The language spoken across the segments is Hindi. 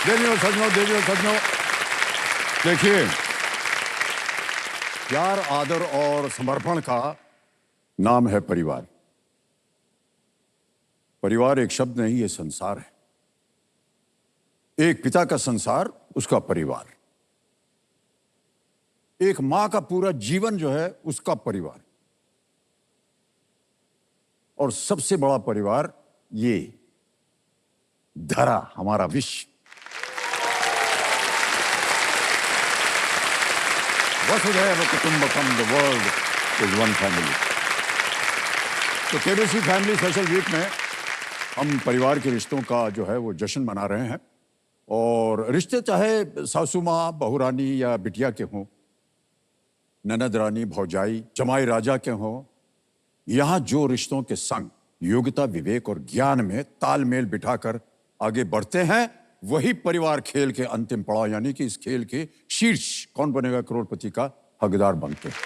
देवियों सज्जनों, देखिए, प्यार, आदर और समर्पण का नाम है परिवार। परिवार एक शब्द नहीं, ये संसार है। एक पिता का संसार, उसका परिवार। एक मां का पूरा जीवन जो है, उसका परिवार। और सबसे बड़ा परिवार ये धरा, हमारा विश्व। वसुधैव कुटुंबकम, the world is one family. तो केबीसी फैमिली स्पेशल वीक में हम परिवार के रिश्तों का जो है वो जश्न मना रहे हैं। और रिश्ते चाहे सासू माँ, बहू रानी या बिटिया के हों, ननद रानी, भौजाई, जमाई राजा के हों, यहां जो रिश्तों के संग योग्यता, विवेक और ज्ञान में तालमेल बिठाकर आगे बढ़ते हैं, वही परिवार खेल के अंतिम पड़ाव यानी कि इस खेल के शीर्ष कौन बनेगा करोड़पति का हकदार बनते हैं।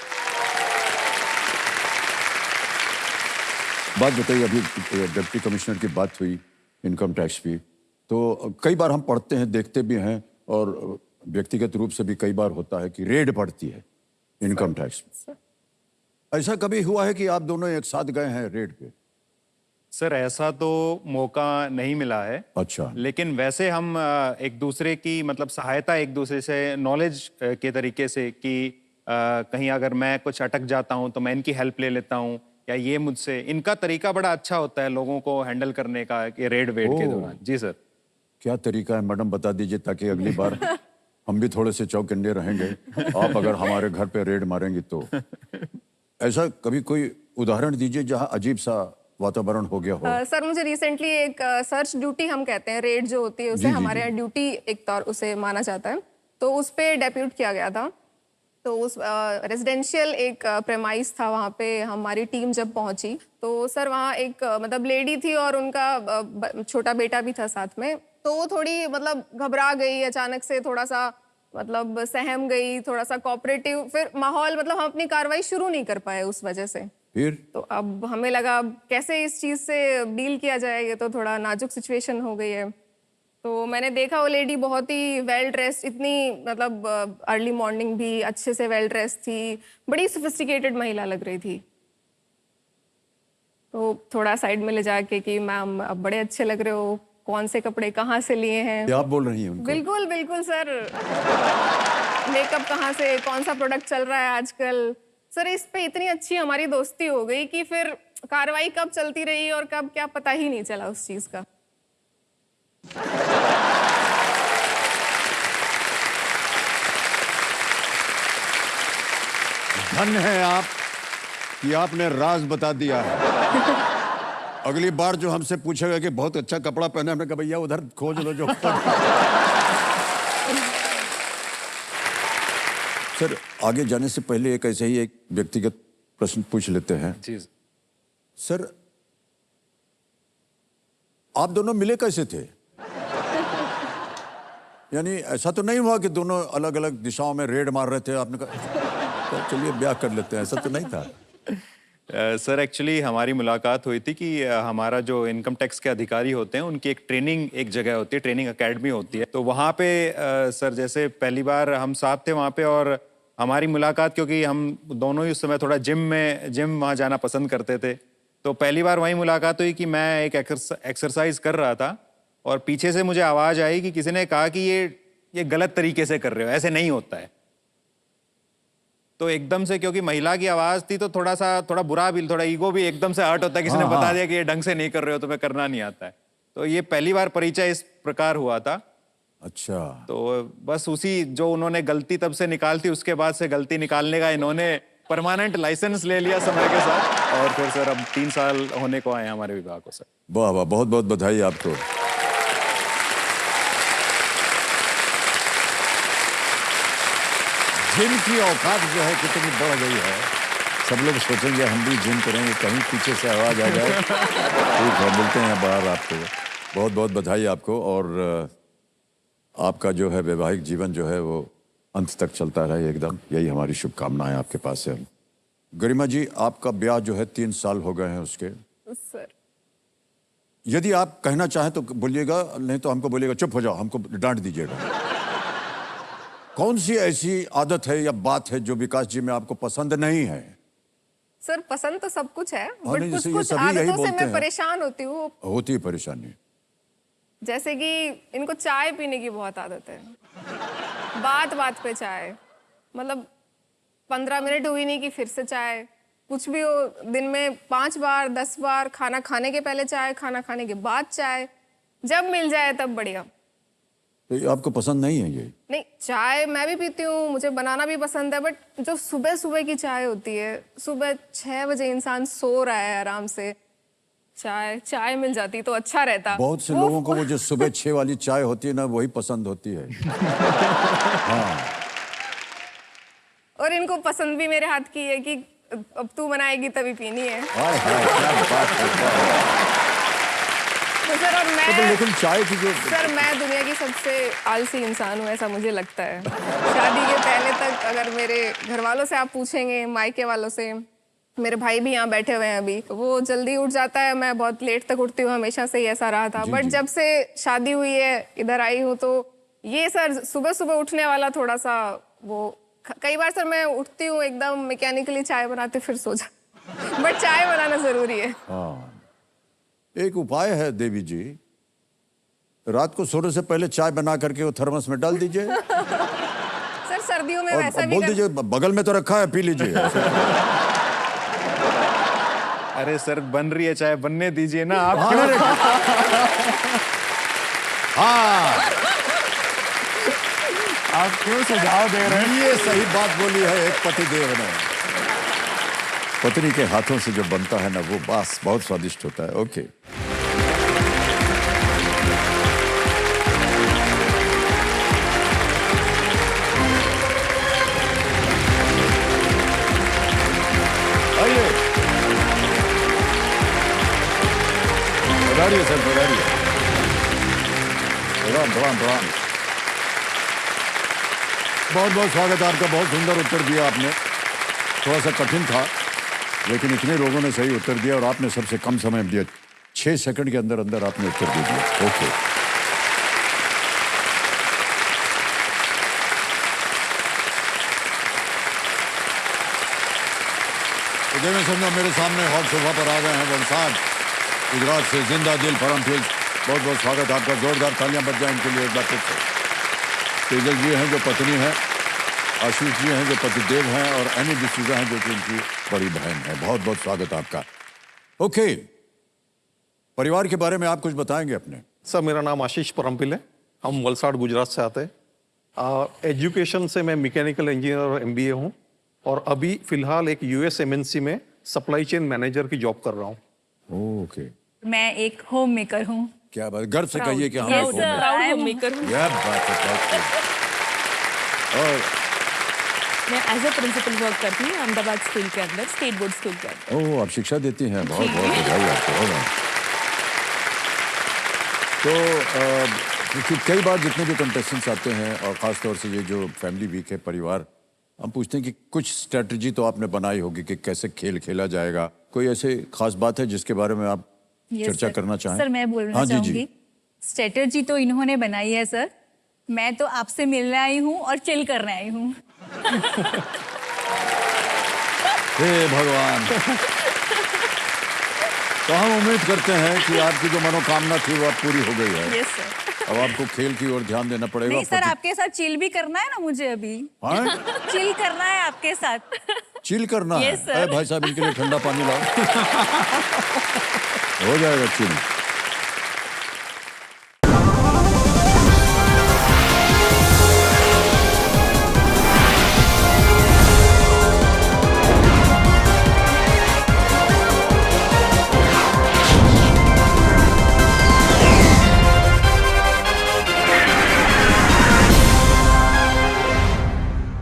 बात बताइए, अभी डिप्टी कमिश्नर की बात हुई, इनकम टैक्स की, तो कई बार हम पढ़ते हैं, देखते भी हैं, और व्यक्तिगत रूप से भी कई बार होता है कि रेड पड़ती है इनकम टैक्स में। ऐसा कभी हुआ है कि आप दोनों एक साथ गए हैं रेड पे? सर ऐसा तो मौका नहीं मिला है। अच्छा। लेकिन वैसे हम एक दूसरे की मतलब सहायता एक दूसरे से नॉलेज के तरीके से कि कहीं अगर मैं कुछ अटक जाता हूं तो मैं इनकी हेल्प ले लेता हूं, या ये मुझसे, इनका तरीका बड़ा अच्छा होता है लोगों को हैंडल करने का कि रेड वेड के दौरान। जी सर। क्या तरीका है मैडम, बता दीजिए, ताकि अगली बार हम भी थोड़े से चौकन्ने रहेंगे। आप अगर हमारे घर पे रेड मारेंगी तो ऐसा कभी कोई उदाहरण दीजिए जहां अजीब सा वातावरण हो गया हो। सर मुझे रिसेंटली एक सर्च ड्यूटी हम कहते हैं, रेड जो होती है उसे हमारे यहाँ ड्यूटी एक तौर उसे माना जाता है, तो उस पे डेप्यूट किया गया था। तो उस रेजिडेंशियल एक प्रेमाइस था, वहाँ पे हमारी टीम जब पहुंची तो सर वहाँ एक मतलब लेडी थी और उनका छोटा बेटा भी था साथ में। तो वो थोड़ी मतलब घबरा गई अचानक से, थोड़ा सा मतलब सहम गई, थोड़ा सा कोऑपरेटिव, फिर माहौल मतलब हम अपनी कार्रवाई शुरू नहीं कर पाए उस वजह से। फिर तो अब हमें लगा कैसे इस चीज़ से डील किया जाए, ये तो थोड़ा नाजुक सिचुएशन हो गई है। तो मैंने देखा वो लेडी बहुत ही वेल ड्रेस्ड, इतनी मतलब अर्ली मॉर्निंग भी अच्छे से वेल ड्रेस्ड थी, बड़ी सोफिस्टिकेटेड महिला लग रही थी। तो थोड़ा साइड में ले जाके कि मैम अब बड़े अच्छे लग रहे हो, कौन से कपड़े कहाँ से लिए हैं? क्या आप बोल रही हैं उनको? बिल्कुल बिल्कुल सर। मेकअप कहाँ से, कौन सा प्रोडक्ट चल रहा है आजकल? सर इस पे इतनी अच्छी हमारी दोस्ती हो गई कि फिर कार्रवाई कब चलती रही और कब क्या पता ही नहीं चला उस चीज का। धन्य है आप कि आपने राज बता दिया है। अगली बार जो हमसे पूछेगा कि बहुत अच्छा कपड़ा पहने, हमने कहा भैया उधर खोज लो जो। सर आगे जाने से पहले एक ऐसे ही एक व्यक्तिगत प्रश्न पूछ लेते हैं। जी सर, आप दोनों मिले कैसे थे? यानी ऐसा तो नहीं हुआ कि दोनों अलग अलग दिशाओं में रेड मार रहे थे, आपने कहा चलिए ब्याह कर लेते हैं, ऐसा तो नहीं था? सर एक्चुअली हमारी मुलाकात हुई थी कि हमारा जो इनकम टैक्स के अधिकारी होते हैं उनकी एक ट्रेनिंग, एक जगह होती है, ट्रेनिंग एकेडमी होती है। तो वहाँ पे सर जैसे पहली बार हम साथ थे वहाँ पे, और हमारी मुलाकात क्योंकि हम दोनों ही उस समय थोड़ा जिम वहाँ जाना पसंद करते थे, तो पहली बार वहीं मुलाकात हुई कि मैं एक एक्सरसाइज कर रहा था और पीछे से मुझे आवाज़ आई कि किसी ने कहा कि ये गलत तरीके से कर रहे हो, ऐसे नहीं होता है। तो एकदम से क्योंकि महिला की आवाज़ थी तो थोड़ा बुरा भी, थोड़ा ईगो भी एकदम से हर्ट होता है, किसी ने बता दिया कि ये ढंग से नहीं कर रहे हो, तुम्हें करना नहीं आता है। तो ये पहली बार परिचय इस प्रकार हुआ था। अच्छा। तो बस उसी जो उन्होंने गलती तब से निकालती, उसके बाद से गलती निकालने का इन्होंने परमानेंट लाइसेंस ले लिया समय के साथ, और फिर सर अब 3 साल होने को आए हमारे विवाह को। सर वाह वाह, बहुत बहुत बधाई आपको। जिम की औकात जो है कितनी बढ़ गई है। सब लोग सोचेंगे हम भी जिम करेंगे, कहीं पीछे से आवाज आ जाए। ठीक है, मिलते हैं बाहर आपको। बहुत बहुत बधाई आपको, और आपका जो है वैवाहिक जीवन जो है वो अंत तक चलता रहे एकदम, यही हमारी शुभकामनाएं आपके पास से। गरिमा जी, आपका ब्याह जो है 3 साल हो गए हैं उसके। सर यदि आप कहना चाहें तो बोलिएगा, नहीं तो हमको बोलिएगा चुप हो जाओ, हमको डांट दीजिएगा। कौन सी ऐसी आदत है या बात है जो विकास जी में आपको पसंद नहीं है? सर पसंद तो सब कुछ है, नहीं, बट जैसे कुछ ये कुछ सभी यही आदतों से बोलते मैं हैं। परेशान होती हूँ। होती है परेशानी। जैसे कि इनको चाय पीने की बहुत आदत है, बात बात पे चाय, मतलब 15 मिनट हुई नहीं कि फिर से चाय, कुछ भी हो, दिन में 5 बार 10 बार, खाना खाने के पहले चाय, खाना खाने के बाद चाय, जब मिल जाए तब बढ़िया। तो ये आपको पसंद नहीं है ये? नहीं, चाय मैं भी पीती हूँ, मुझे बनाना भी पसंद है, बट जो सुबह सुबह की चाय होती है, सुबह 6 बजे इंसान सो रहा है आराम से, चाय मिल जाती तो अच्छा रहता। बहुत से लोगों को वो जो सुबह 6 वाली चाय होती है ना, वही पसंद होती है। हाँ। और इनको पसंद भी मेरे हाथ की है कि अब तू बनाएगी तभी पीनी है। हाय हाय, क्या बात है। तो सर और तो मैं, लेकिन चाय की जो सर मैं दुनिया की सबसे आलसी इंसान हूँ, ऐसा मुझे लगता है। शादी के पहले तक अगर मेरे घर वालों से आप पूछेंगे, मायके वालों से, मेरे भाई भी यहाँ बैठे हुए हैं अभी, वो जल्दी उठ जाता है, मैं बहुत लेट तक उठती हूँ, हमेशा से ही ऐसा रहा था। बट जब से शादी हुई है, इधर आई हूँ, तो ये सर सुबह सुबह उठने वाला थोड़ा सा वो, कई बार सर मैं उठती हूँ एकदम मैकेनिकली चाय बनाते फिर सो जा, बट चाय बनाना जरूरी है। हाँ, एक उपाय है देवी जी, रात को सोने से पहले चाय बना करके वो थर्मस में डाल दीजिए सर सर्दियों में वैसा और भी बोल दीजिए बगल में तो रखा है, पी लीजिए। अरे सर बन रही है चाय, बनने दीजिए ना आप। हाँ, आप क्यों सुझाव दे रहे हैं? ये सही बात बोली है एक पतिदेव ने। पत्नी के हाथों से जो बनता है ना, वो बस बहुत स्वादिष्ट होता है। ओके, आइए, पधारिए सर, पधारिए। प्रणाम प्रणाम प्रणाम। बहुत बहुत स्वागत है आपका। बहुत सुंदर उत्तर दिया आपने, थोड़ा सा कठिन था, लेकिन इतने लोगों ने सही उत्तर दिया और आपने सबसे कम समय दिया, 6 सेकंड के अंदर अंदर आपने उत्तर दे दिया। ओके, उदय संगम मेरे सामने हॉट सोफा पर आ गए हैं, वलसाड गुजरात से, जिंदा दिल फॉरम फील्ड। बहुत बहुत स्वागत है आपका, जोरदार तालियां बज जाए इनके लिए एक बार फिर से। तेजल जी हैं जो पत्नी हैं, आशीष जी हैं जो पतिदेव हैं, और एनी डिसूजा हैं जो कि उनकी बड़ी बहन है। बहुत बहुत स्वागत आपका। ओके, परिवार के बारे में आप कुछ बताएंगे अपने? सर मेरा नाम आशीष परमपिल है, हम वलसाड गुजरात से आते हैं। एजुकेशन से मैं मैकेनिकल इंजीनियर और MBA हूँ, और अभी फिलहाल एक US MNC में सप्लाई चेन मैनेजर की जॉब कर रहा हूँ। ओके, मैं एक होम मेकर हूँ। क्या बात, गर्व से कहिए कि हम Yes, एक sir. Home I am- home maker हूँ। क्या बात है, बहुत खूब। और मैं एज ए प्रिंसिपल वर्क करती हूँ अहमदाबाद स्कूल के अंदर, स्टेट बोर्ड स्कूल के अंदर। ओह, आप शिक्षा देती हैं, बहुत बहुत बधाई आपको। हो गया। तो क्योंकि कई बार जितने भी कंटेस्टेंट्स आते हैं, और ख़ासतौर से ये जो फैमिली वीक है, परिवार, हम पूछते हैं कि कुछ स्ट्रेटजी तो आपने बनाई होगी कि कैसे खेल खेला जाएगा। कोई ऐसे खास बात है जिसके बारे में आप चर्चा करना चाहें? सर मैं बोलना हाँ, जी, जी। चाहूंगी, स्ट्रेटजी तो इन्होंने बनाई है सर, मैं तो आपसे मिलने आई हूँ और चिल करने आई हूँ। हे भगवान। तो हम उम्मीद करते हैं कि आपकी जो मनोकामना थी वो अब पूरी हो गई है। Yes sir. अब आपको खेल की ओर ध्यान देना पड़ेगा। नहीं सर, आपके साथ चिल भी करना है ना मुझे अभी। हाँ? चिल करना है आपके साथ। चिल करना है। Yes, sir. अरे भाई साहब, इनके लिए ठंडा पानी लाओ। हो जाएगा चिल।